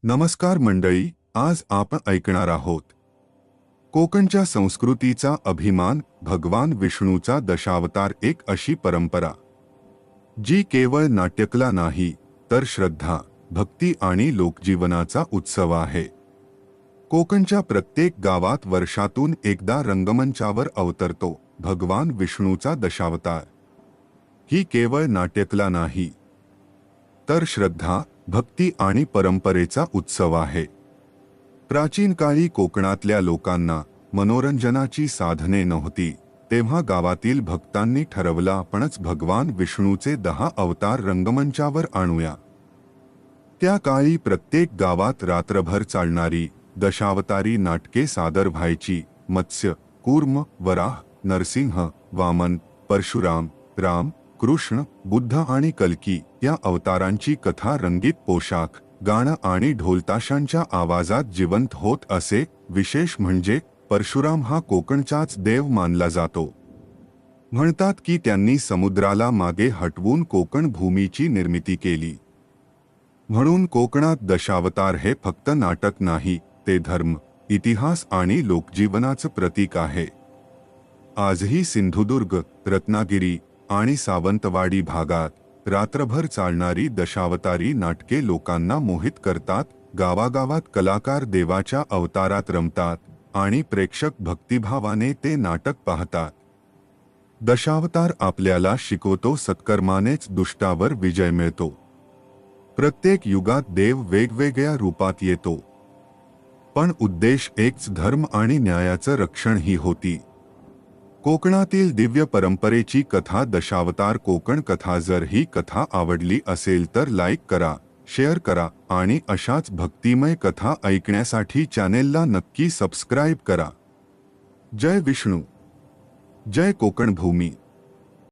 नमस्कार मंडळी, आज आपण ऐकणार आहोत कोकणच्या संस्कृतीचा अभिमान, भगवान विष्णूचा दशावतार, एक अशी परंपरा जी केवळ नाट्यकला नाही तर श्रद्धा, भक्ती आणि लोकजीवनाचा उत्सव आहे। कोकणच्या प्रत्येक गावात वर्षातून एकदा रंगमंचावर अवतरतो भगवान विष्णूचा दशावतार। ही केवळ नाट्यकला नाही तर श्रद्धा, भक्ती आणि परंपरेचा उत्सव आहे। प्राचीन काळी कोकणातल्या लोकांना मनोरंजनाची साधने नव्हती, तेव्हा गावातील भक्तांनी ठरवलं आपणच भगवान विष्णूचे 10 अवतार रंगमंचावर आणूया। त्या काळी प्रत्येक गावात रात्रभर चालणारी दशावतारी नाटके सादर व्हायची। मत्स्य, कूर्म, वराह, नरसिंह, वामन, परशुराम, राम, कृष्ण, बुद्ध आणि कल्की या अवतारांची कथा रंगीत पोशाख, गाणं आणि ढोलताशांच्या आवाजात जिवंत होत असे। विशेष म्हणजे परशुराम हा कोकणचाच देव मानला जातो। म्हणतात की त्यांनी समुद्राला मागे हटवून कोकण भूमीची निर्मिती केली। म्हणून कोकणात दशावतार हे फक्त नाटक नाही, ते धर्म, इतिहास आणि लोकजीवनाचं प्रतीक आहे। आजही सिंधुदुर्ग, रत्नागिरी आणि सावंतवाडी भागात रात्रभर चालणारी दशावतारी नाटके लोकांना मोहित करतात। गावागावात कलाकार देवाच्या अवतारात रमतात आणि प्रेक्षक भक्तिभावाने ते नाटक पाहतात। दशावतार आपल्याला शिकवतो सत्कर्मानेच दुष्टावर विजय मिळतो। प्रत्येक युगात देव वेगवेगळ्या रूपात येतो, पण उद्देश एकच, धर्म आणि न्यायाचं रक्षण ही होती। कोकणातील दिव्य परंपरेची कथा दशावतार कोकण कथा। जर ही कथा आवडली असेल तर लाईक करा, शेअर करा आणि अशाच भक्तिमय कथा ऐकण्यासाठी चॅनेलला नक्की सबस्क्राईब करा। जय विष्णू, जय कोकण भूमी।